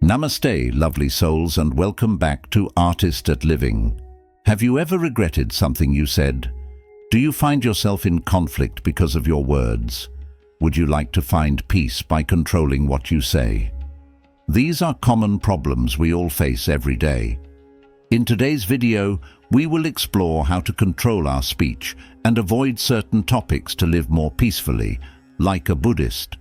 Namaste, lovely souls, and welcome back to Artist at Living. Have you ever regretted something you said? Do you find yourself in conflict because of your words? Would you like to find peace by controlling what you say? These are common problems we all face every day. In today's video, we will explore how to control our speech and avoid certain topics to live more peacefully, like a Buddhist.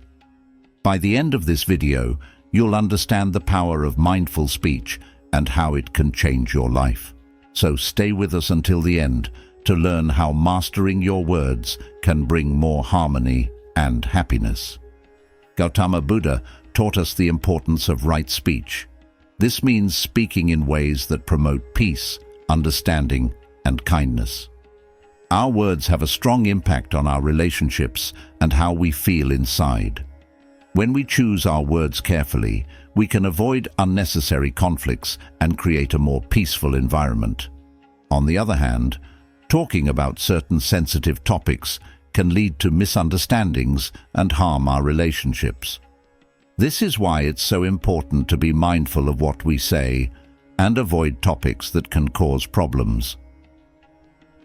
By the end of this video, you'll understand the power of mindful speech and how it can change your life. So stay with us until the end to learn how mastering your words can bring more harmony and happiness. Gautama Buddha taught us the importance of right speech. This means speaking in ways that promote peace, understanding, and kindness. Our words have a strong impact on our relationships and how we feel inside. When we choose our words carefully, we can avoid unnecessary conflicts and create a more peaceful environment. On the other hand, talking about certain sensitive topics can lead to misunderstandings and harm our relationships. This is why it's so important to be mindful of what we say and avoid topics that can cause problems.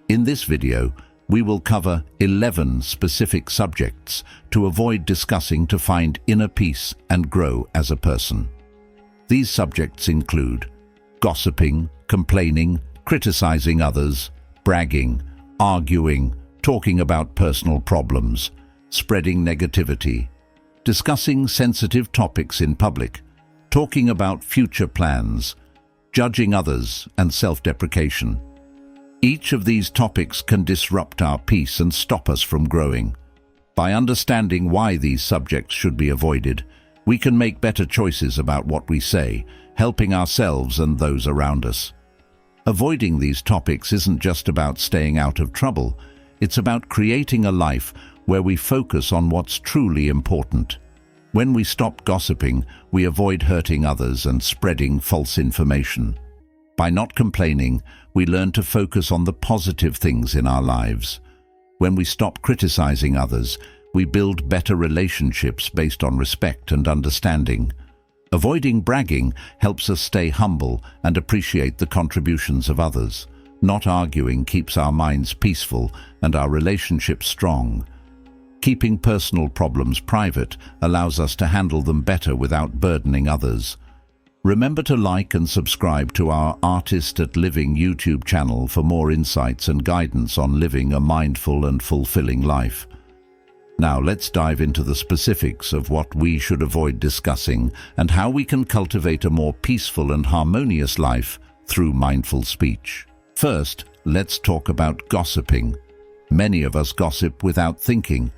In this video, we will cover 11 specific subjects to avoid discussing to find inner peace and grow as a person. These subjects include gossiping, complaining, criticizing others, bragging, arguing, talking about personal problems, spreading negativity, discussing sensitive topics in public, talking about future plans, judging others, and self-deprecation. Each of these topics can disrupt our peace and stop us from growing. By understanding why these subjects should be avoided, we can make better choices about what we say, helping ourselves and those around us. Avoiding these topics isn't just about staying out of trouble, it's about creating a life where we focus on what's truly important. When we stop gossiping, we avoid hurting others and spreading false information. By not complaining, we learn to focus on the positive things in our lives. When we stop criticizing others, we build better relationships based on respect and understanding. Avoiding bragging helps us stay humble and appreciate the contributions of others. Not arguing keeps our minds peaceful and our relationships strong. Keeping personal problems private allows us to handle them better without burdening others. Remember to like and subscribe to our Artist at Living YouTube channel for more insights and guidance on living a mindful and fulfilling life. Now let's dive into the specifics of what we should avoid discussing and how we can cultivate a more peaceful and harmonious life through mindful speech. First, let's talk about gossiping. Many of us gossip without thinking.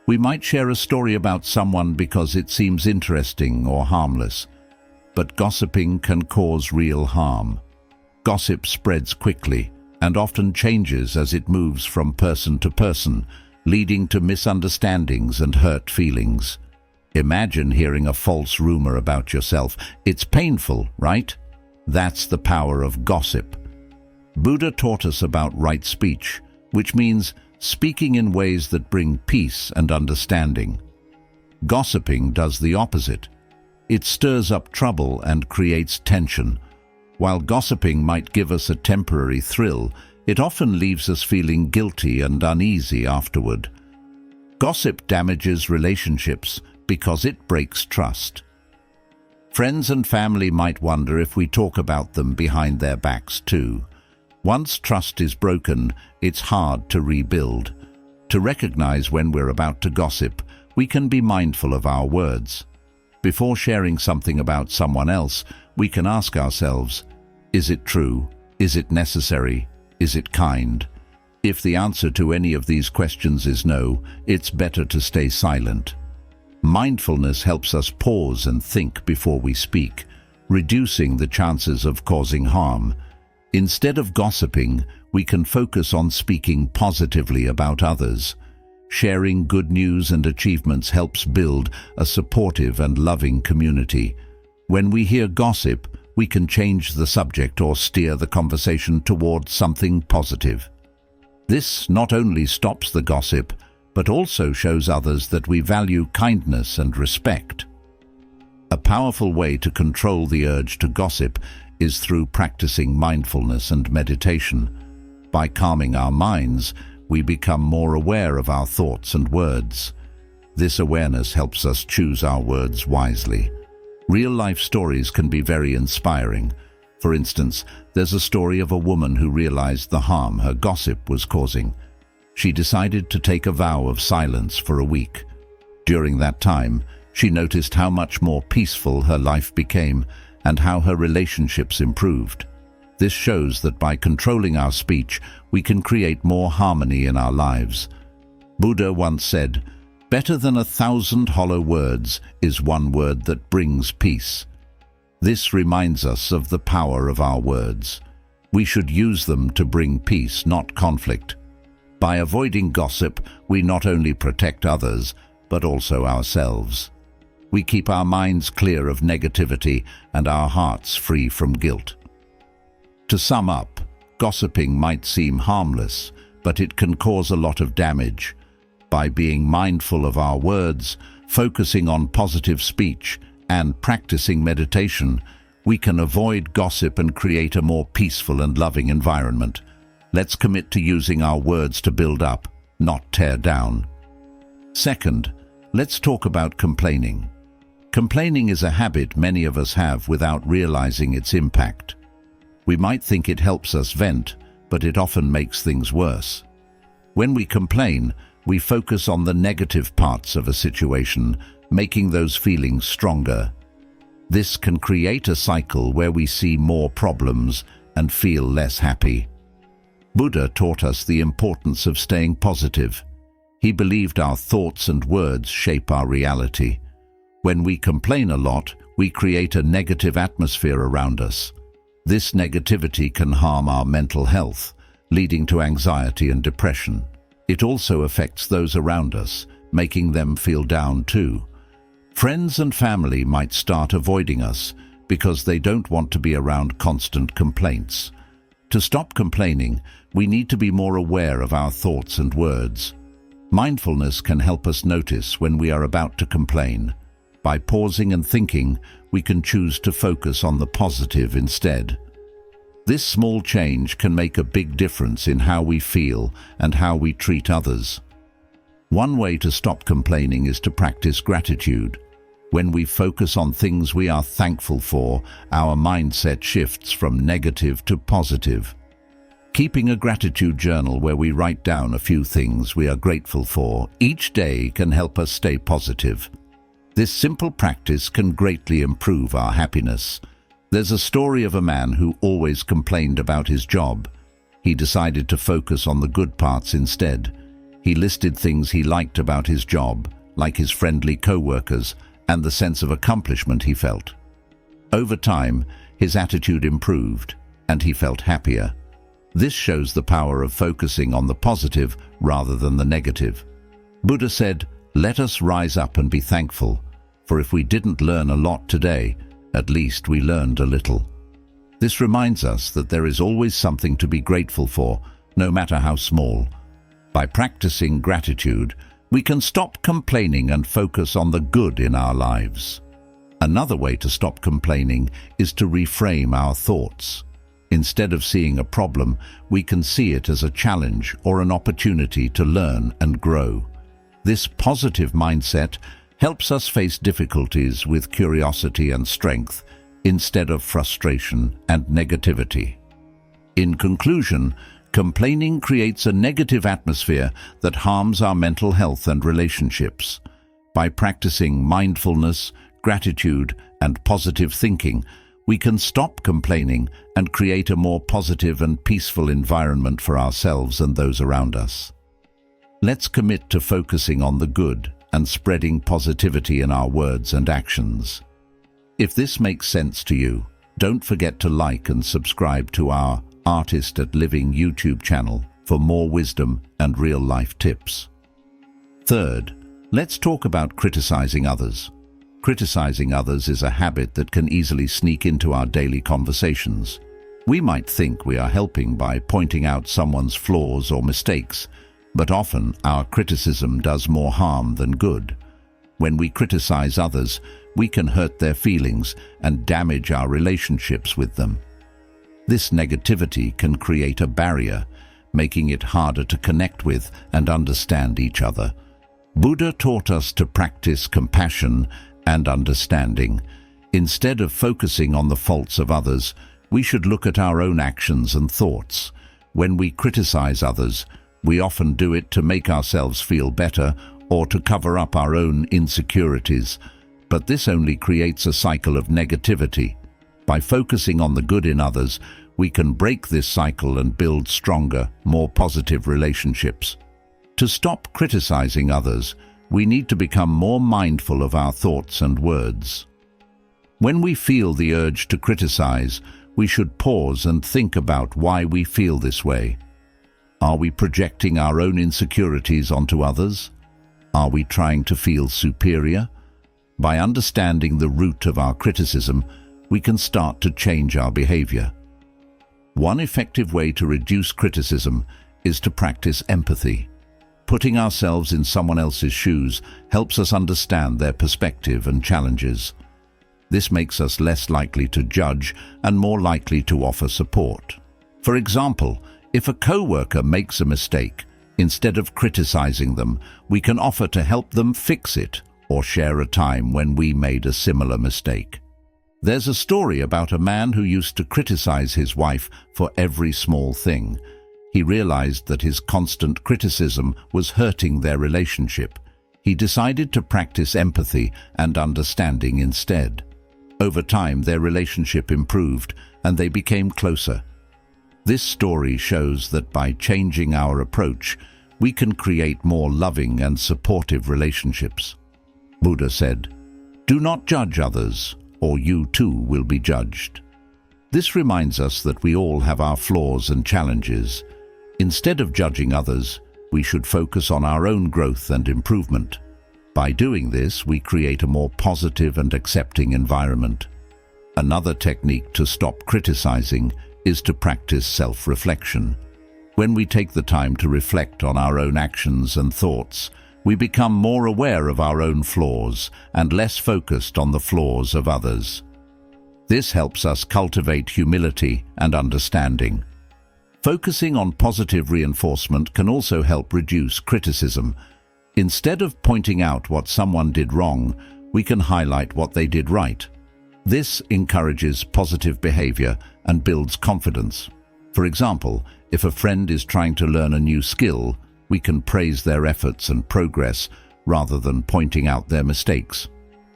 We might share a story about someone because it seems interesting or harmless. But gossiping can cause real harm. Gossip spreads quickly and often changes as it moves from person to person, leading to misunderstandings and hurt feelings. Imagine hearing a false rumor about yourself. It's painful, right? That's the power of gossip. Buddha taught us about right speech, which means speaking in ways that bring peace and understanding. Gossiping does the opposite. It stirs up trouble and creates tension. While gossiping might give us a temporary thrill, it often leaves us feeling guilty and uneasy afterward. Gossip damages relationships because it breaks trust. Friends and family might wonder if we talk about them behind their backs too. Once trust is broken, it's hard to rebuild. To recognize when we're about to gossip, we can be mindful of our words. Before sharing something about someone else, we can ask ourselves, is it true? Is it necessary? Is it kind? If the answer to any of these questions is no, it's better to stay silent. Mindfulness helps us pause and think before we speak, reducing the chances of causing harm. Instead of gossiping, we can focus on speaking positively about others. Sharing good news and achievements helps build a supportive and loving community. When we hear gossip, we can change the subject or steer the conversation towards something positive. This not only stops the gossip, but also shows others that we value kindness and respect. A powerful way to control the urge to gossip is through practicing mindfulness and meditation. By calming our minds, we become more aware of our thoughts and words. This awareness helps us choose our words wisely. Real-life stories can be very inspiring. For instance, there's a story of a woman who realized the harm her gossip was causing. She decided to take a vow of silence for a week. During that time, she noticed how much more peaceful her life became and how her relationships improved. This shows that by controlling our speech, we can create more harmony in our lives. Buddha once said, "Better than 1,000 hollow words is one word that brings peace." This reminds us of the power of our words. We should use them to bring peace, not conflict. By avoiding gossip, we not only protect others, but also ourselves. We keep our minds clear of negativity and our hearts free from guilt. To sum up, gossiping might seem harmless, but it can cause a lot of damage. By being mindful of our words, focusing on positive speech, and practicing meditation, we can avoid gossip and create a more peaceful and loving environment. Let's commit to using our words to build up, not tear down. Second, let's talk about complaining. Complaining is a habit many of us have without realizing its impact. We might think it helps us vent, but it often makes things worse. When we complain, we focus on the negative parts of a situation, making those feelings stronger. This can create a cycle where we see more problems and feel less happy. Buddha taught us the importance of staying positive. He believed our thoughts and words shape our reality. When we complain a lot, we create a negative atmosphere around us. This negativity can harm our mental health, leading to anxiety and depression. It also affects those around us, making them feel down too. Friends and family might start avoiding us because they don't want to be around constant complaints. To stop complaining, we need to be more aware of our thoughts and words. Mindfulness can help us notice when we are about to complain. By pausing and thinking, we can choose to focus on the positive instead. This small change can make a big difference in how we feel and how we treat others. One way to stop complaining is to practice gratitude. When we focus on things we are thankful for, our mindset shifts from negative to positive. Keeping a gratitude journal where we write down a few things we are grateful for each day can help us stay positive. This simple practice can greatly improve our happiness. There's a story of a man who always complained about his job. He decided to focus on the good parts instead. He listed things he liked about his job, like his friendly co-workers and the sense of accomplishment he felt. Over time, his attitude improved, and he felt happier. This shows the power of focusing on the positive rather than the negative. Buddha said, "Let us rise up and be thankful, for if we didn't learn a lot today, at least we learned a little." This reminds us that there is always something to be grateful for, no matter how small. By practicing gratitude, we can stop complaining and focus on the good in our lives. Another way to stop complaining is to reframe our thoughts. Instead of seeing a problem, we can see it as a challenge or an opportunity to learn and grow. This positive mindset helps us face difficulties with curiosity and strength instead of frustration and negativity. In conclusion, complaining creates a negative atmosphere that harms our mental health and relationships. By practicing mindfulness, gratitude, and positive thinking, we can stop complaining and create a more positive and peaceful environment for ourselves and those around us. Let's commit to focusing on the good and spreading positivity in our words and actions. If this makes sense to you, don't forget to like and subscribe to our Artist at Living YouTube channel for more wisdom and real-life tips. Third, let's talk about criticizing others. Criticizing others is a habit that can easily sneak into our daily conversations. We might think we are helping by pointing out someone's flaws or mistakes, but often our criticism does more harm than good. When we criticize others, we can hurt their feelings and damage our relationships with them. This negativity can create a barrier, making it harder to connect with and understand each other. Buddha taught us to practice compassion and understanding. Instead of focusing on the faults of others, we should look at our own actions and thoughts. When we criticize others, we often do it to make ourselves feel better or to cover up our own insecurities. But this only creates a cycle of negativity. By focusing on the good in others, we can break this cycle and build stronger, more positive relationships. To stop criticizing others, we need to become more mindful of our thoughts and words. When we feel the urge to criticize, we should pause and think about why we feel this way. Are we projecting our own insecurities onto others? Are we trying to feel superior? By understanding the root of our criticism, we can start to change our behavior. One effective way to reduce criticism is to practice empathy. Putting ourselves in someone else's shoes helps us understand their perspective and challenges. This makes us less likely to judge and more likely to offer support. For example, if a coworker makes a mistake, instead of criticizing them, we can offer to help them fix it or share a time when we made a similar mistake. There's a story about a man who used to criticize his wife for every small thing. He realized that his constant criticism was hurting their relationship. He decided to practice empathy and understanding instead. Over time, their relationship improved and they became closer. This story shows that by changing our approach, we can create more loving and supportive relationships. Buddha said, "Do not judge others, or you too will be judged." This reminds us that we all have our flaws and challenges. Instead of judging others, we should focus on our own growth and improvement. By doing this, we create a more positive and accepting environment. Another technique to stop criticizing is to practice self-reflection. When we take the time to reflect on our own actions and thoughts, we become more aware of our own flaws and less focused on the flaws of others. This helps us cultivate humility and understanding. Focusing on positive reinforcement can also help reduce criticism. Instead of pointing out what someone did wrong, we can highlight what they did right. This encourages positive behavior and builds confidence. For example, if a friend is trying to learn a new skill, we can praise their efforts and progress rather than pointing out their mistakes.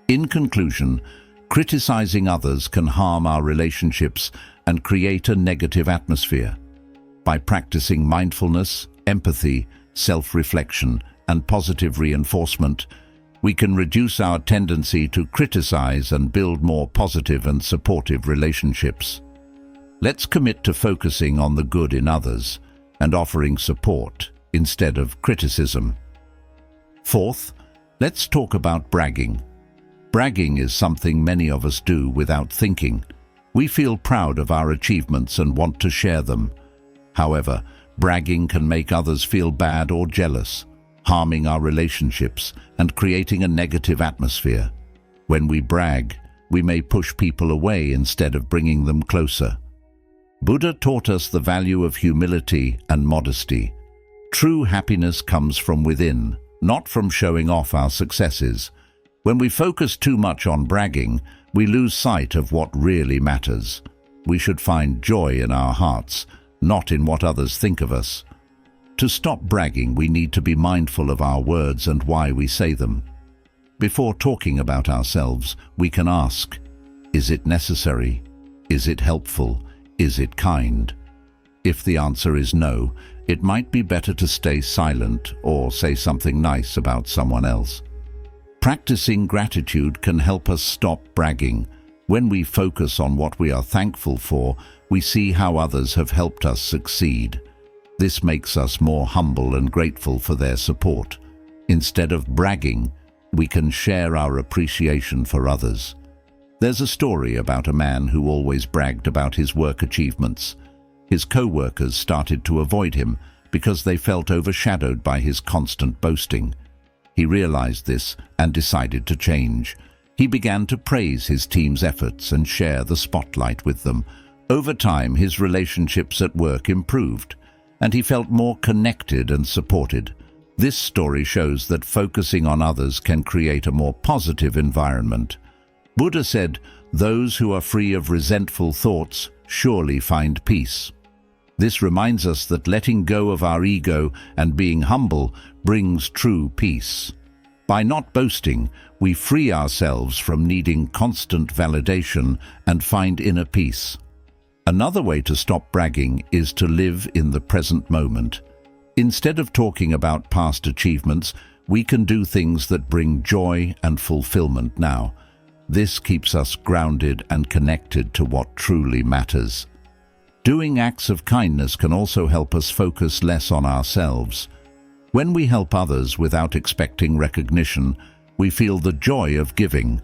In conclusion, criticizing others can harm our relationships and create a negative atmosphere. By practicing mindfulness, empathy, self-reflection, and positive reinforcement, we can reduce our tendency to criticize and build more positive and supportive relationships. Let's commit to focusing on the good in others and offering support instead of criticism. Fourth, let's talk about bragging. Bragging is something many of us do without thinking. We feel proud of our achievements and want to share them. However, bragging can make others feel bad or jealous, harming our relationships and creating a negative atmosphere. When we brag, we may push people away instead of bringing them closer. Buddha taught us the value of humility and modesty. True happiness comes from within, not from showing off our successes. When we focus too much on bragging, we lose sight of what really matters. We should find joy in our hearts, not in what others think of us. To stop bragging, we need to be mindful of our words and why we say them. Before talking about ourselves, we can ask, is it necessary? Is it helpful? Is it kind? If the answer is no, it might be better to stay silent or say something nice about someone else. Practicing gratitude can help us stop bragging. When we focus on what we are thankful for, we see how others have helped us succeed. This makes us more humble and grateful for their support. Instead of bragging, we can share our appreciation for others. There's a story about a man who always bragged about his work achievements. His co-workers started to avoid him because they felt overshadowed by his constant boasting. He realized this and decided to change. He began to praise his team's efforts and share the spotlight with them. Over time, his relationships at work improved, and he felt more connected and supported. This story shows that focusing on others can create a more positive environment. Buddha said, "Those who are free of resentful thoughts surely find peace." This reminds us that letting go of our ego and being humble brings true peace. By not boasting, we free ourselves from needing constant validation and find inner peace. Another way to stop bragging is to live in the present moment. Instead of talking about past achievements, we can do things that bring joy and fulfillment now. This keeps us grounded and connected to what truly matters. Doing acts of kindness can also help us focus less on ourselves. When we help others without expecting recognition, we feel the joy of giving.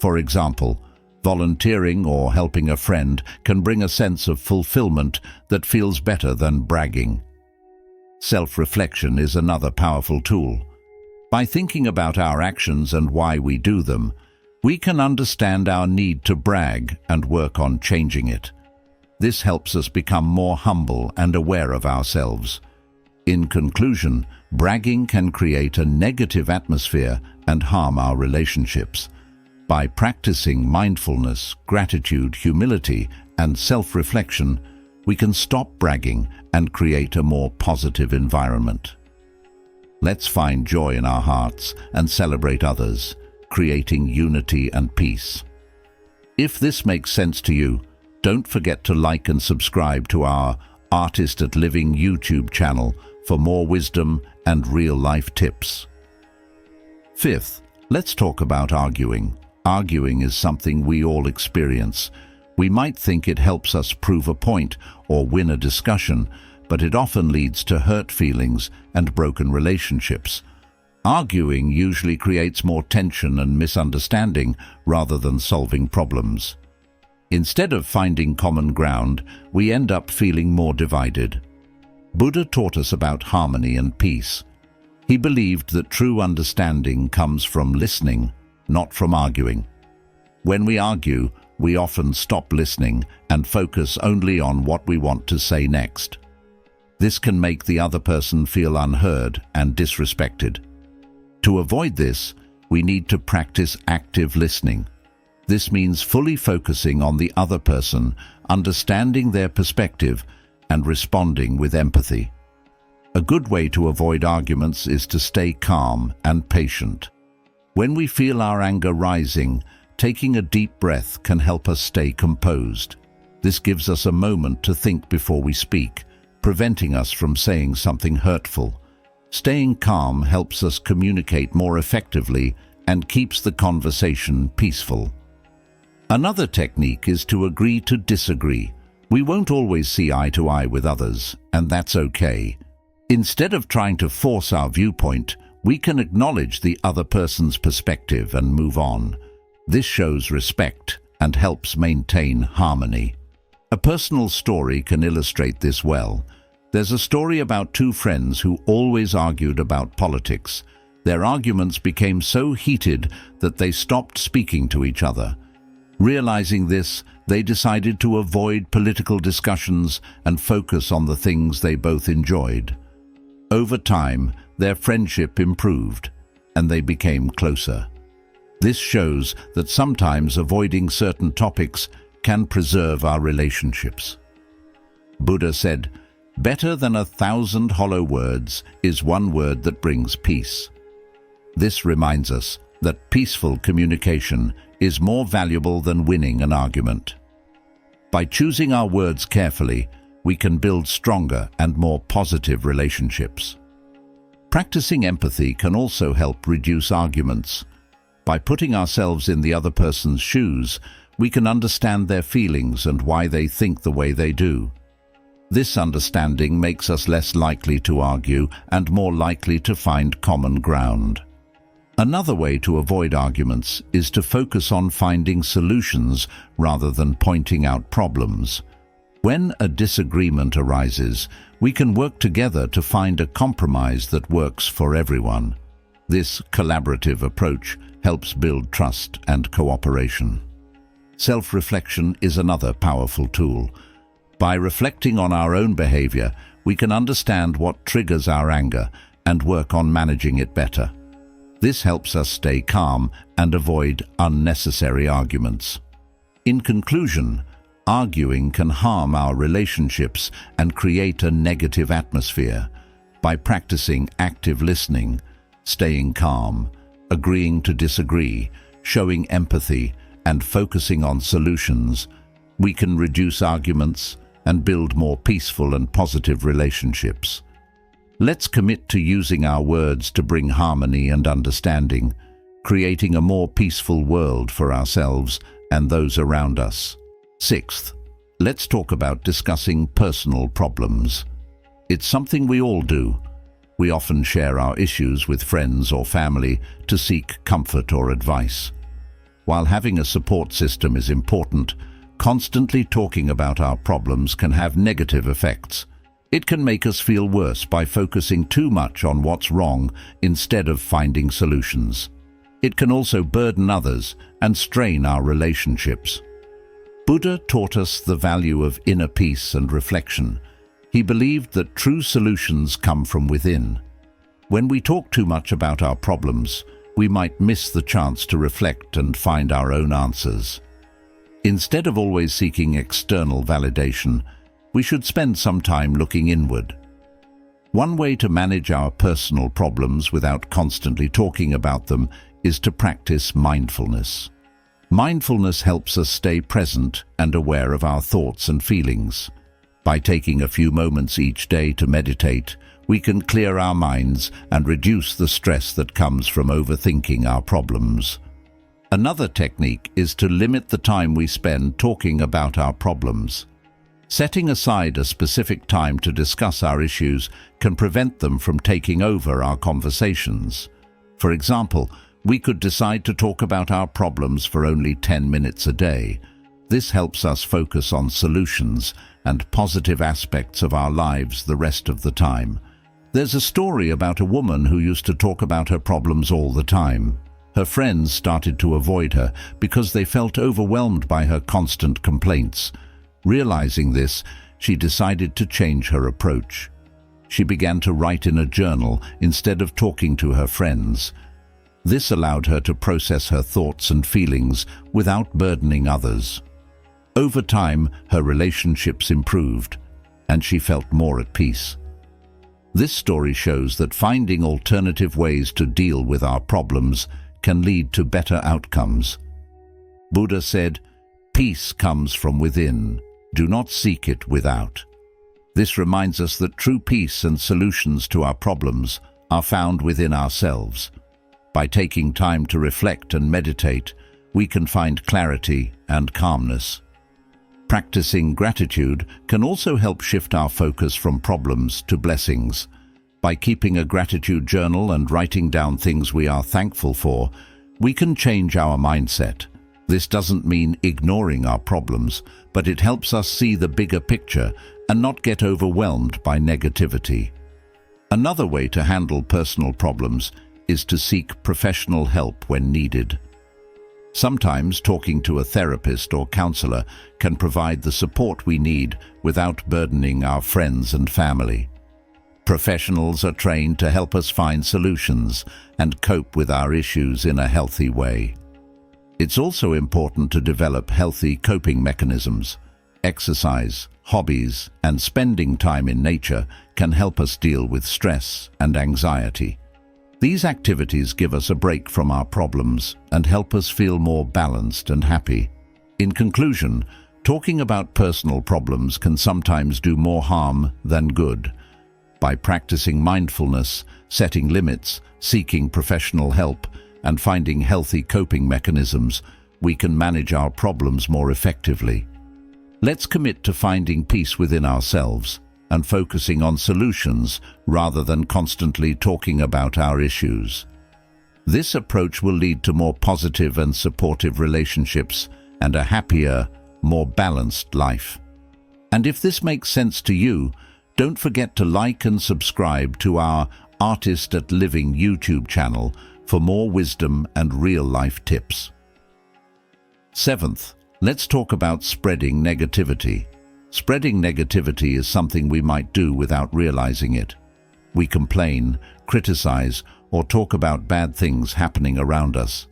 For example, volunteering or helping a friend can bring a sense of fulfillment that feels better than bragging. Self-reflection is another powerful tool. By thinking about our actions and why we do them, we can understand our need to brag and work on changing it. This helps us become more humble and aware of ourselves. In conclusion, bragging can create a negative atmosphere and harm our relationships. By practicing mindfulness, gratitude, humility, and self-reflection, we can stop bragging and create a more positive environment. Let's find joy in our hearts and celebrate others, creating unity and peace. If this makes sense to you, don't forget to like and subscribe to our Artist at Living YouTube channel for more wisdom and real-life tips. Fifth, let's talk about arguing. Arguing is something we all experience. We might think it helps us prove a point or win a discussion, but it often leads to hurt feelings and broken relationships. Arguing usually creates more tension and misunderstanding rather than solving problems. Instead of finding common ground, we end up feeling more divided. Buddha taught us about harmony and peace. He believed that true understanding comes from listening, not from arguing. When we argue, we often stop listening and focus only on what we want to say next. This can make the other person feel unheard and disrespected. To avoid this, we need to practice active listening. This means fully focusing on the other person, understanding their perspective, and responding with empathy. A good way to avoid arguments is to stay calm and patient. When we feel our anger rising, taking a deep breath can help us stay composed. This gives us a moment to think before we speak, preventing us from saying something hurtful. Staying calm helps us communicate more effectively and keeps the conversation peaceful. Another technique is to agree to disagree. We won't always see eye to eye with others, and that's okay. Instead of trying to force our viewpoint, we can acknowledge the other person's perspective and move on. This shows respect and helps maintain harmony. A personal story can illustrate this well. There's a story about two friends who always argued about politics. Their arguments became so heated that they stopped speaking to each other. Realizing this, they decided to avoid political discussions and focus on the things they both enjoyed. Over time, their friendship improved, and they became closer. This shows that sometimes avoiding certain topics can preserve our relationships. Buddha said, "Better than 1,000 hollow words is one word that brings peace." This reminds us that peaceful communication is more valuable than winning an argument. By choosing our words carefully, we can build stronger and more positive relationships. Practicing empathy can also help reduce arguments. By putting ourselves in the other person's shoes, we can understand their feelings and why they think the way they do. This understanding makes us less likely to argue and more likely to find common ground. Another way to avoid arguments is to focus on finding solutions rather than pointing out problems. When a disagreement arises, we can work together to find a compromise that works for everyone. This collaborative approach helps build trust and cooperation. Self-reflection is another powerful tool. By reflecting on our own behavior, we can understand what triggers our anger and work on managing it better. This helps us stay calm and avoid unnecessary arguments. In conclusion, arguing can harm our relationships and create a negative atmosphere. By practicing active listening, staying calm, agreeing to disagree, showing empathy, and focusing on solutions, we can reduce arguments and build more peaceful and positive relationships. Let's commit to using our words to bring harmony and understanding, creating a more peaceful world for ourselves and those around us. Sixth, let's talk about discussing personal problems. It's something we all do. We often share our issues with friends or family to seek comfort or advice. While having a support system is important, constantly talking about our problems can have negative effects. It can make us feel worse by focusing too much on what's wrong instead of finding solutions. It can also burden others and strain our relationships. Buddha taught us the value of inner peace and reflection. He believed that true solutions come from within. When we talk too much about our problems, we might miss the chance to reflect and find our own answers. Instead of always seeking external validation, we should spend some time looking inward. One way to manage our personal problems without constantly talking about them is to practice mindfulness. Mindfulness helps us stay present and aware of our thoughts and feelings. By taking a few moments each day to meditate, we can clear our minds and reduce the stress that comes from overthinking our problems. Another technique is to limit the time we spend talking about our problems. Setting aside a specific time to discuss our issues can prevent them from taking over our conversations. For example, we could decide to talk about our problems for only 10 minutes a day. This helps us focus on solutions and positive aspects of our lives the rest of the time. There's a story about a woman who used to talk about her problems all the time. Her friends started to avoid her because they felt overwhelmed by her constant complaints. Realizing this, she decided to change her approach. She began to write in a journal instead of talking to her friends. This allowed her to process her thoughts and feelings without burdening others. Over time, her relationships improved, and she felt more at peace. This story shows that finding alternative ways to deal with our problems can lead to better outcomes. Buddha said, "Peace comes from within. Do not seek it without." This reminds us that true peace and solutions to our problems are found within ourselves. By taking time to reflect and meditate, we can find clarity and calmness. Practicing gratitude can also help shift our focus from problems to blessings. By keeping a gratitude journal and writing down things we are thankful for, we can change our mindset. This doesn't mean ignoring our problems, but it helps us see the bigger picture and not get overwhelmed by negativity. Another way to handle personal problems is to seek professional help when needed. Sometimes talking to a therapist or counselor can provide the support we need without burdening our friends and family. Professionals are trained to help us find solutions and cope with our issues in a healthy way. It's also important to develop healthy coping mechanisms. Exercise, hobbies, and spending time in nature can help us deal with stress and anxiety. These activities give us a break from our problems and help us feel more balanced and happy. In conclusion, talking about personal problems can sometimes do more harm than good. By practicing mindfulness, setting limits, seeking professional help, and finding healthy coping mechanisms, we can manage our problems more effectively. Let's commit to finding peace within ourselves and focusing on solutions rather than constantly talking about our issues. This approach will lead to more positive and supportive relationships and a happier, more balanced life. And if this makes sense to you, don't forget to like and subscribe to our Artist at Living YouTube channel for more wisdom and real-life tips. Seventh, let's talk about spreading negativity. Spreading negativity is something we might do without realizing it. We complain, criticize, or talk about bad things happening around us.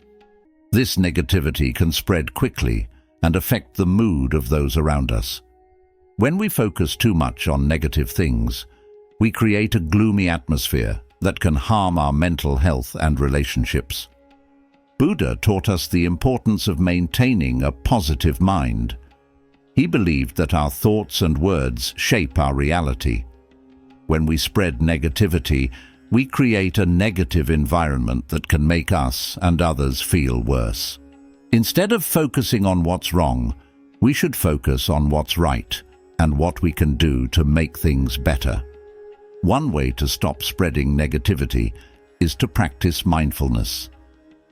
This negativity can spread quickly and affect the mood of those around us. When we focus too much on negative things, we create a gloomy atmosphere that can harm our mental health and relationships. Buddha taught us the importance of maintaining a positive mind. He believed that our thoughts and words shape our reality. When we spread negativity, we create a negative environment that can make us and others feel worse. Instead of focusing on what's wrong, we should focus on what's right and what we can do to make things better. One way to stop spreading negativity is to practice mindfulness.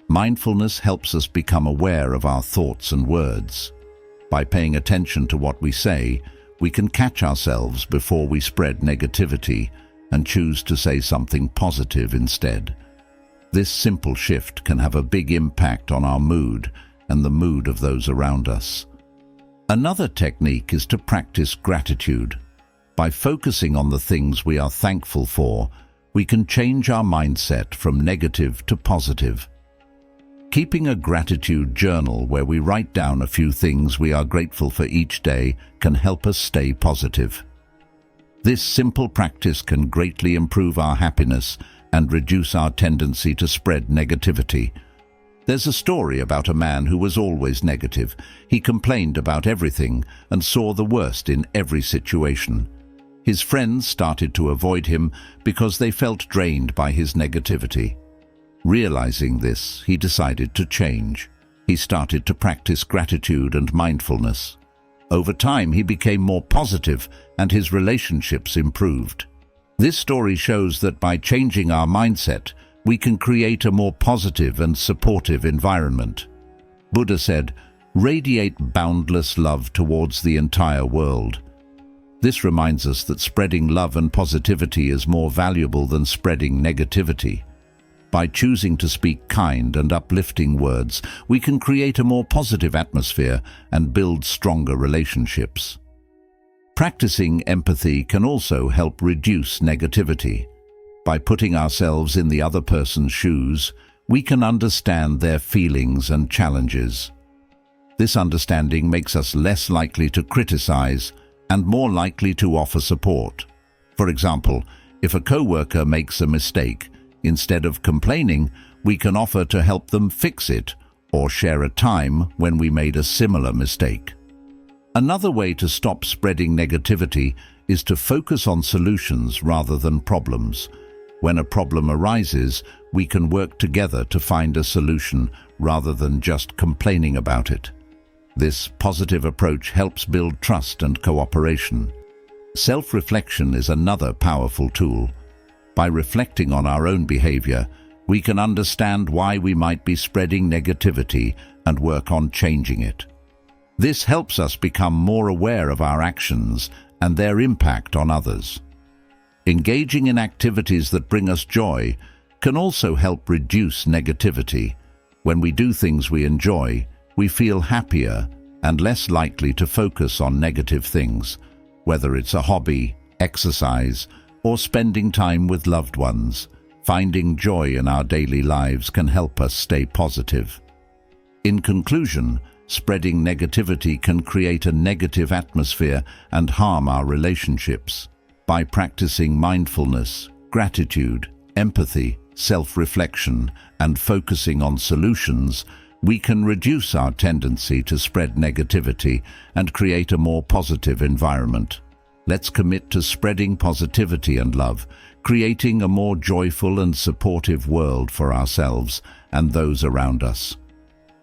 Mindfulness helps us become aware of our thoughts and words. By paying attention to what we say, we can catch ourselves before we spread negativity and choose to say something positive instead. This simple shift can have a big impact on our mood and the mood of those around us. Another technique is to practice gratitude. By focusing on the things we are thankful for, we can change our mindset from negative to positive. Keeping a gratitude journal where we write down a few things we are grateful for each day can help us stay positive. This simple practice can greatly improve our happiness and reduce our tendency to spread negativity. There's a story about a man who was always negative. He complained about everything and saw the worst in every situation. His friends started to avoid him because they felt drained by his negativity. Realizing this, he decided to change. He started to practice gratitude and mindfulness. Over time, he became more positive and his relationships improved. This story shows that by changing our mindset, we can create a more positive and supportive environment. Buddha said, "Radiate boundless love towards the entire world." This reminds us that spreading love and positivity is more valuable than spreading negativity. By choosing to speak kind and uplifting words, we can create a more positive atmosphere and build stronger relationships. Practicing empathy can also help reduce negativity. By putting ourselves in the other person's shoes, we can understand their feelings and challenges. This understanding makes us less likely to criticize and more likely to offer support. For example, if a coworker makes a mistake, instead of complaining, we can offer to help them fix it or share a time when we made a similar mistake. Another way to stop spreading negativity is to focus on solutions rather than problems. When a problem arises, we can work together to find a solution rather than just complaining about it. This positive approach helps build trust and cooperation. Self-reflection is another powerful tool. By reflecting on our own behavior, we can understand why we might be spreading negativity and work on changing it. This helps us become more aware of our actions and their impact on others. Engaging in activities that bring us joy can also help reduce negativity. When we do things we enjoy, we feel happier and less likely to focus on negative things, whether it's a hobby, exercise, or spending time with loved ones. Finding joy in our daily lives can help us stay positive. In conclusion, spreading negativity can create a negative atmosphere and harm our relationships. By practicing mindfulness, gratitude, empathy, self-reflection, and focusing on solutions, we can reduce our tendency to spread negativity and create a more positive environment. Let's commit to spreading positivity and love, creating a more joyful and supportive world for ourselves and those around us.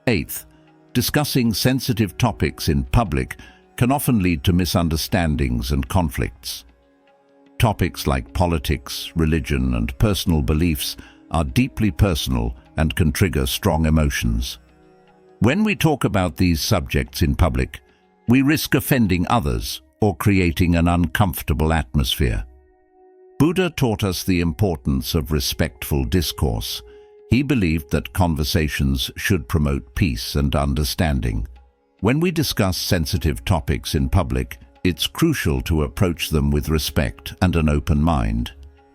Eighth, discussing sensitive topics in public can often lead to misunderstandings and conflicts. Topics like politics, religion, and personal beliefs are deeply personal and can trigger strong emotions. When we talk about these subjects in public, we risk offending others or creating an uncomfortable atmosphere. Buddha taught us the importance of respectful discourse. He believed that conversations should promote peace and understanding. When we discuss sensitive topics in public, it's crucial to approach them with respect and an open mind.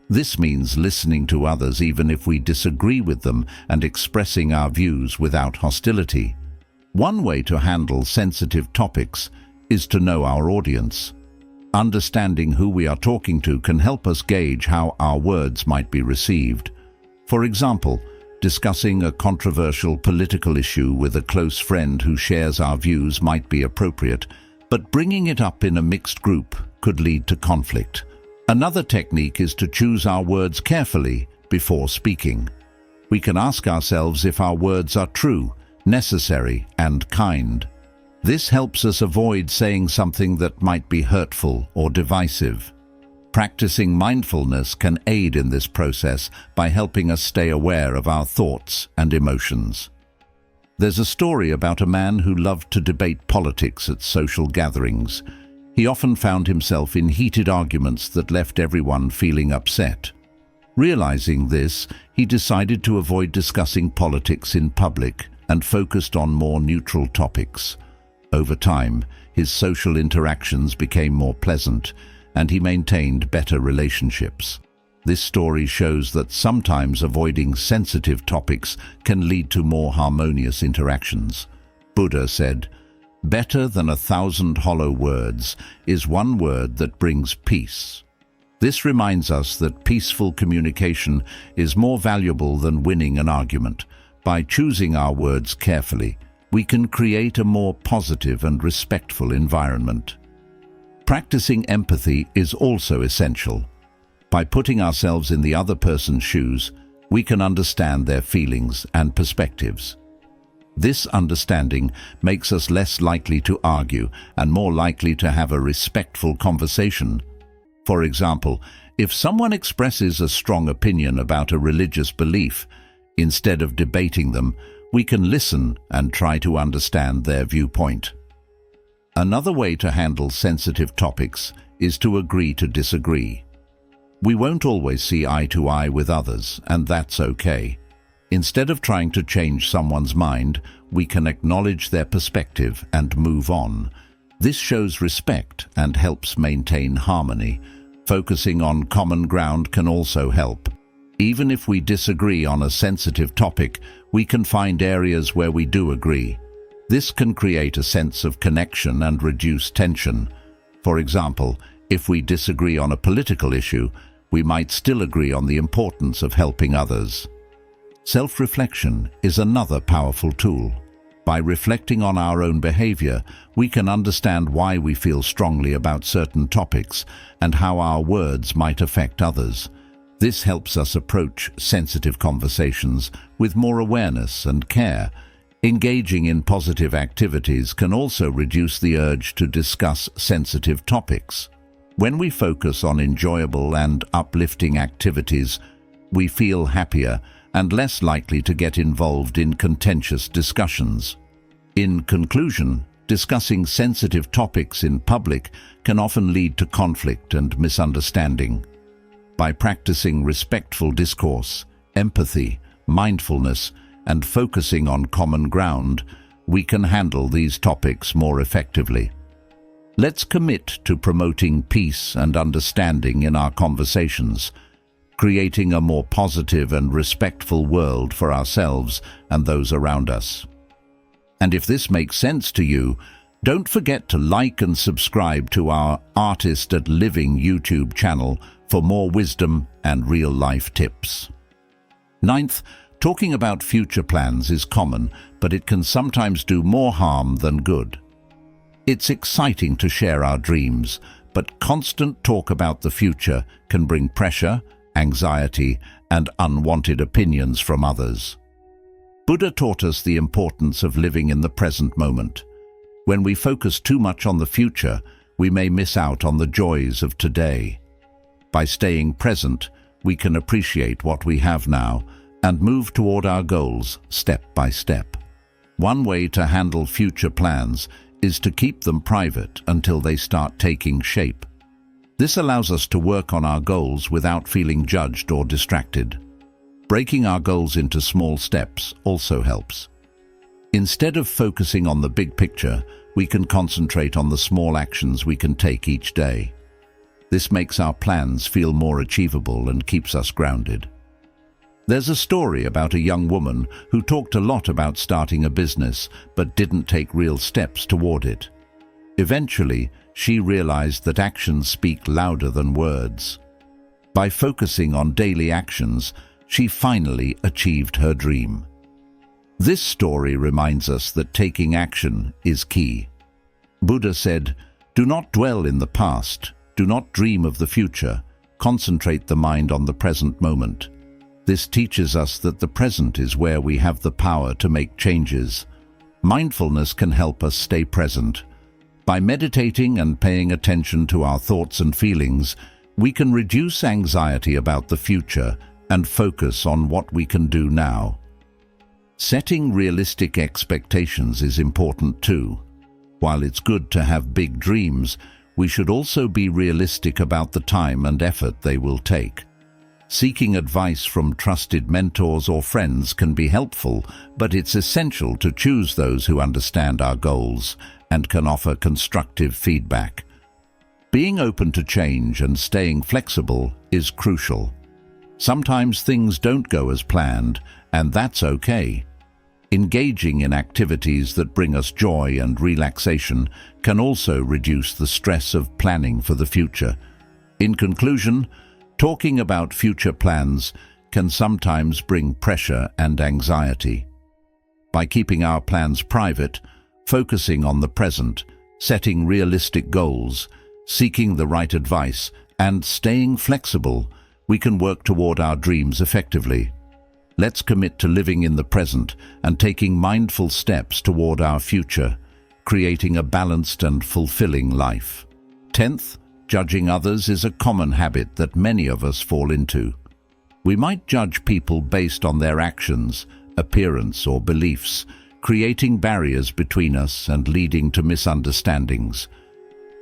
This means listening to others even if we disagree with them and expressing our views without hostility. One way to handle sensitive topics is to know our audience. Understanding who we are talking to can help us gauge how our words might be received. For example, discussing a controversial political issue with a close friend who shares our views might be appropriate, but bringing it up in a mixed group could lead to conflict. Another technique is to choose our words carefully before speaking. We can ask ourselves if our words are true, necessary, and kind. This helps us avoid saying something that might be hurtful or divisive. Practicing mindfulness can aid in this process by helping us stay aware of our thoughts and emotions. There's a story about a man who loved to debate politics at social gatherings. He often found himself in heated arguments that left everyone feeling upset. Realizing this, he decided to avoid discussing politics in public and focused on more neutral topics. Over time, his social interactions became more pleasant, and he maintained better relationships. This story shows that sometimes avoiding sensitive topics can lead to more harmonious interactions. Buddha said, "Better than 1,000 hollow words is one word that brings peace." This reminds us that peaceful communication is more valuable than winning an argument. By choosing our words carefully, we can create a more positive and respectful environment. Practicing empathy is also essential. By putting ourselves in the other person's shoes, we can understand their feelings and perspectives. This understanding makes us less likely to argue and more likely to have a respectful conversation. For example, if someone expresses a strong opinion about a religious belief, instead of debating them, we can listen and try to understand their viewpoint. Another way to handle sensitive topics is to agree to disagree. We won't always see eye to eye with others, and that's okay. Instead of trying to change someone's mind, we can acknowledge their perspective and move on. This shows respect and helps maintain harmony. Focusing on common ground can also help. Even if we disagree on a sensitive topic, we can find areas where we do agree. This can create a sense of connection and reduce tension. For example, if we disagree on a political issue, we might still agree on the importance of helping others. Self-reflection is another powerful tool. By reflecting on our own behavior, we can understand why we feel strongly about certain topics and how our words might affect others. This helps us approach sensitive conversations with more awareness and care. Engaging in positive activities can also reduce the urge to discuss sensitive topics. When we focus on enjoyable and uplifting activities, we feel happier and less likely to get involved in contentious discussions. In conclusion, discussing sensitive topics in public can often lead to conflict and misunderstanding. By practicing respectful discourse, empathy, mindfulness, and focusing on common ground, we can handle these topics more effectively. Let's commit to promoting peace and understanding in our conversations, creating a more positive and respectful world for ourselves and those around us. And if this makes sense to you, don't forget to like and subscribe to our Artist at Living YouTube channel for more wisdom and real-life tips. Ninth, talking about future plans is common, but it can sometimes do more harm than good. It's exciting to share our dreams, but constant talk about the future can bring pressure, anxiety, and unwanted opinions from others. Buddha taught us the importance of living in the present moment. When we focus too much on the future, we may miss out on the joys of today. By staying present, we can appreciate what we have now and move toward our goals step by step. One way to handle future plans is to keep them private until they start taking shape. This allows us to work on our goals without feeling judged or distracted. Breaking our goals into small steps also helps. Instead of focusing on the big picture, we can concentrate on the small actions we can take each day. This makes our plans feel more achievable and keeps us grounded. There's a story about a young woman who talked a lot about starting a business but didn't take real steps toward it. Eventually, she realized that actions speak louder than words. By focusing on daily actions, she finally achieved her dream. This story reminds us that taking action is key. Buddha said, "Do not dwell in the past, do not dream of the future, concentrate the mind on the present moment." This teaches us that the present is where we have the power to make changes. Mindfulness can help us stay present. By meditating and paying attention to our thoughts and feelings, we can reduce anxiety about the future and focus on what we can do now. Setting realistic expectations is important too. While it's good to have big dreams, we should also be realistic about the time and effort they will take. Seeking advice from trusted mentors or friends can be helpful, but it's essential to choose those who understand our goals and can offer constructive feedback. Being open to change and staying flexible is crucial. Sometimes things don't go as planned, and that's okay. Engaging in activities that bring us joy and relaxation can also reduce the stress of planning for the future. In conclusion, talking about future plans can sometimes bring pressure and anxiety. By keeping our plans private, focusing on the present, setting realistic goals, seeking the right advice, and staying flexible, we can work toward our dreams effectively. Let's commit to living in the present and taking mindful steps toward our future, creating a balanced and fulfilling life. 10th, judging others is a common habit that many of us fall into. We might judge people based on their actions, appearance, or beliefs, creating barriers between us and leading to misunderstandings.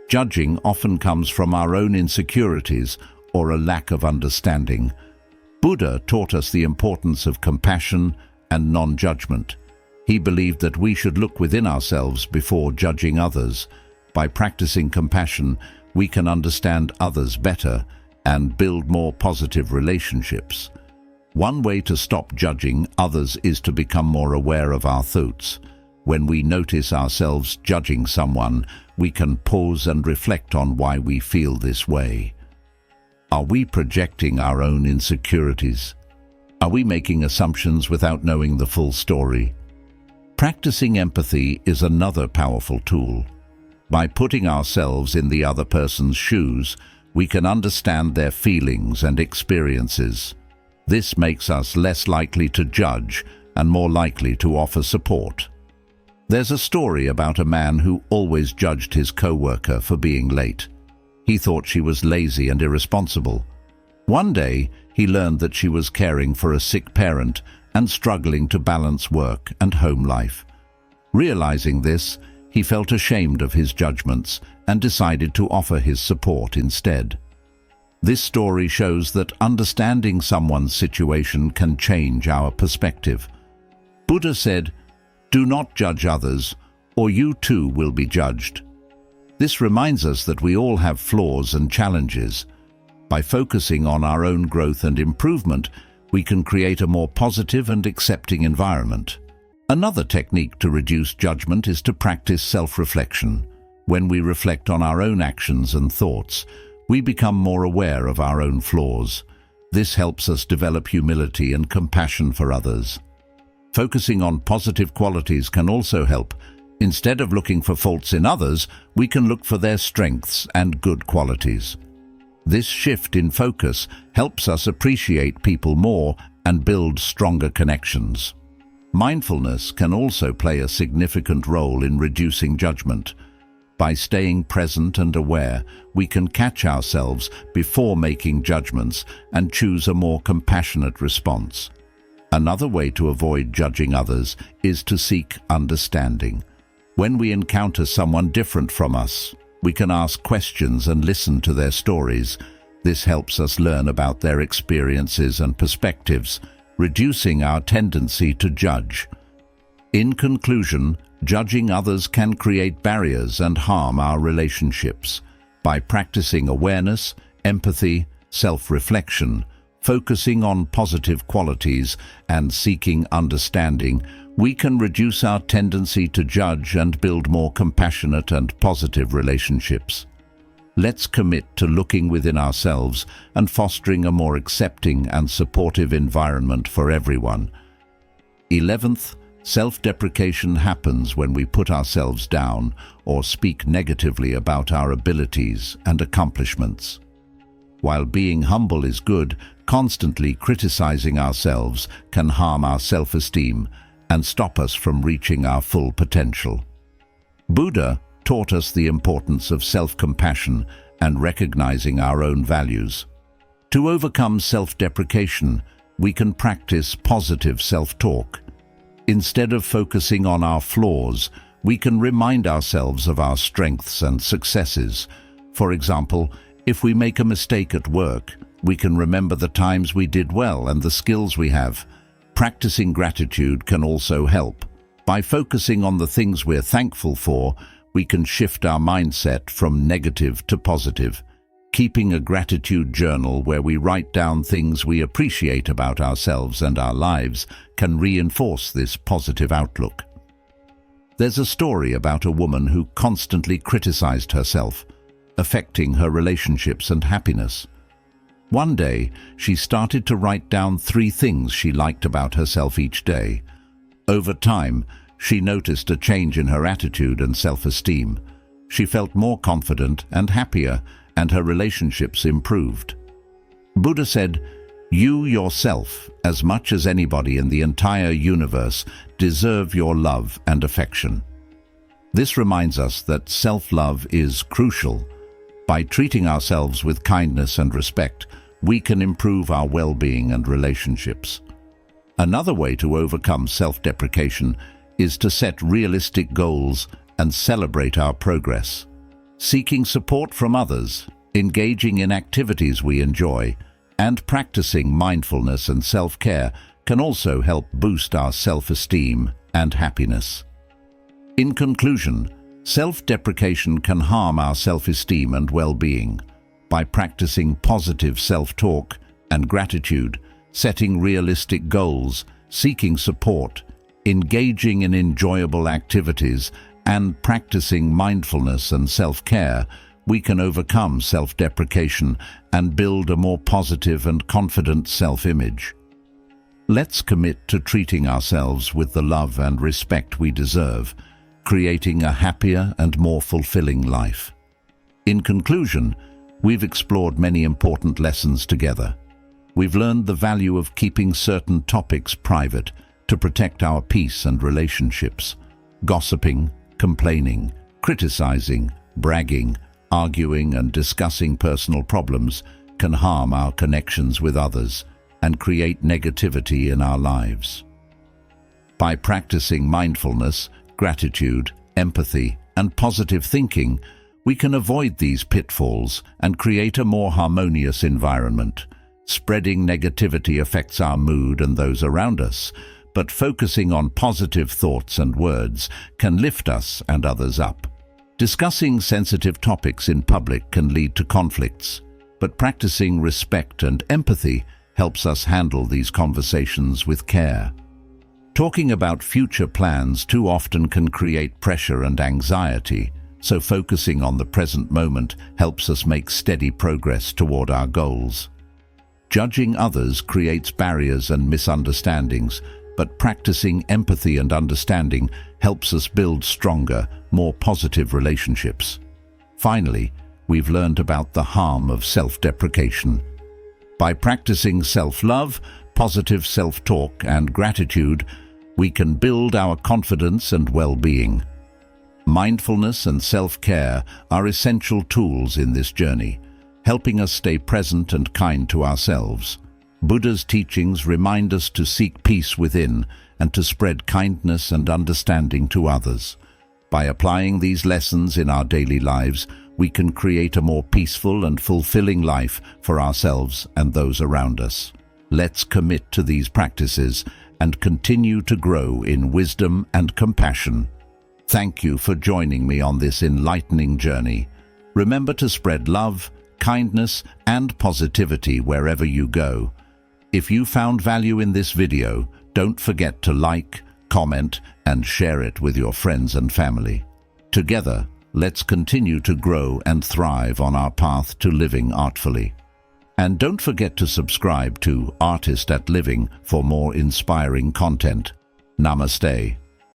Judging often comes from our own insecurities or a lack of understanding. Buddha taught us the importance of compassion and non-judgment. He believed that we should look within ourselves before judging others. By practicing compassion, we can understand others better and build more positive relationships. One way to stop judging others is to become more aware of our thoughts. When we notice ourselves judging someone, we can pause and reflect on why we feel this way. Are we projecting our own insecurities? Are we making assumptions without knowing the full story? Practicing empathy is another powerful tool. By putting ourselves in the other person's shoes, we can understand their feelings and experiences. This makes us less likely to judge and more likely to offer support. There's a story about a man who always judged his co-worker for being late. He thought she was lazy and irresponsible. One day, he learned that she was caring for a sick parent and struggling to balance work and home life. Realizing this, he felt ashamed of his judgments and decided to offer his support instead. This story shows that understanding someone's situation can change our perspective. Buddha said, "Do not judge others, or you too will be judged." This reminds us that we all have flaws and challenges. By focusing on our own growth and improvement, we can create a more positive and accepting environment. Another technique to reduce judgment is to practice self-reflection. When we reflect on our own actions and thoughts, we become more aware of our own flaws. This helps us develop humility and compassion for others. Focusing on positive qualities can also help. Instead of looking for faults in others, we can look for their strengths and good qualities. This shift in focus helps us appreciate people more and build stronger connections. Mindfulness can also play a significant role in reducing judgment. By staying present and aware, we can catch ourselves before making judgments and choose a more compassionate response. Another way to avoid judging others is to seek understanding. When we encounter someone different from us, we can ask questions and listen to their stories. This helps us learn about their experiences and perspectives, reducing our tendency to judge. In conclusion, judging others can create barriers and harm our relationships. By practicing awareness, empathy, self-reflection, focusing on positive qualities, and seeking understanding, we can reduce our tendency to judge and build more compassionate and positive relationships. Let's commit to looking within ourselves and fostering a more accepting and supportive environment for everyone. 11th, self-deprecation happens when we put ourselves down or speak negatively about our abilities and accomplishments. While being humble is good, constantly criticizing ourselves can harm our self-esteem and stop us from reaching our full potential. Buddha taught us the importance of self-compassion and recognizing our own values. To overcome self-deprecation, we can practice positive self-talk. Instead of focusing on our flaws, we can remind ourselves of our strengths and successes. For example, if we make a mistake at work, we can remember the times we did well and the skills we have. Practicing gratitude can also help. By focusing on the things we're thankful for, we can shift our mindset from negative to positive. Keeping a gratitude journal where we write down things we appreciate about ourselves and our lives can reinforce this positive outlook. There's a story about a woman who constantly criticized herself, affecting her relationships and happiness. One day, she started to write down 3 things she liked about herself each day. Over time, she noticed a change in her attitude and self-esteem. She felt more confident and happier, and her relationships improved. Buddha said, "You yourself, as much as anybody in the entire universe, deserve your love and affection." This reminds us that self-love is crucial. By treating ourselves with kindness and respect, we can improve our well-being and relationships. Another way to overcome self-deprecation is to set realistic goals and celebrate our progress. Seeking support from others, engaging in activities we enjoy, and practicing mindfulness and self-care can also help boost our self-esteem and happiness. In conclusion, self-deprecation can harm our self-esteem and well-being. By practicing positive self-talk and gratitude, setting realistic goals, seeking support, engaging in enjoyable activities, and practicing mindfulness and self-care, we can overcome self-deprecation and build a more positive and confident self-image. Let's commit to treating ourselves with the love and respect we deserve, creating a happier and more fulfilling life. In conclusion, we've explored many important lessons together. We've learned the value of keeping certain topics private to protect our peace and relationships. Gossiping, complaining, criticizing, bragging, arguing, and discussing personal problems can harm our connections with others and create negativity in our lives. By practicing mindfulness, gratitude, empathy, and positive thinking, we can avoid these pitfalls and create a more harmonious environment. Spreading negativity affects our mood and those around us, but focusing on positive thoughts and words can lift us and others up. Discussing sensitive topics in public can lead to conflicts, but practicing respect and empathy helps us handle these conversations with care. Talking about future plans too often can create pressure and anxiety, so focusing on the present moment helps us make steady progress toward our goals. Judging others creates barriers and misunderstandings, but practicing empathy and understanding helps us build stronger, more positive relationships. Finally, we've learned about the harm of self-deprecation. By practicing self-love, positive self-talk, and gratitude, we can build our confidence and well-being. Mindfulness and self-care are essential tools in this journey, helping us stay present and kind to ourselves. Buddha's teachings remind us to seek peace within and to spread kindness and understanding to others. By applying these lessons in our daily lives, we can create a more peaceful and fulfilling life for ourselves and those around us. Let's commit to these practices and continue to grow in wisdom and compassion. Thank you for joining me on this enlightening journey. Remember to spread love, kindness, and positivity wherever you go. If you found value in this video, don't forget to like, comment, and share it with your friends and family. Together, let's continue to grow and thrive on our path to living artfully. And don't forget to subscribe to Artist at Living for more inspiring content. Namaste.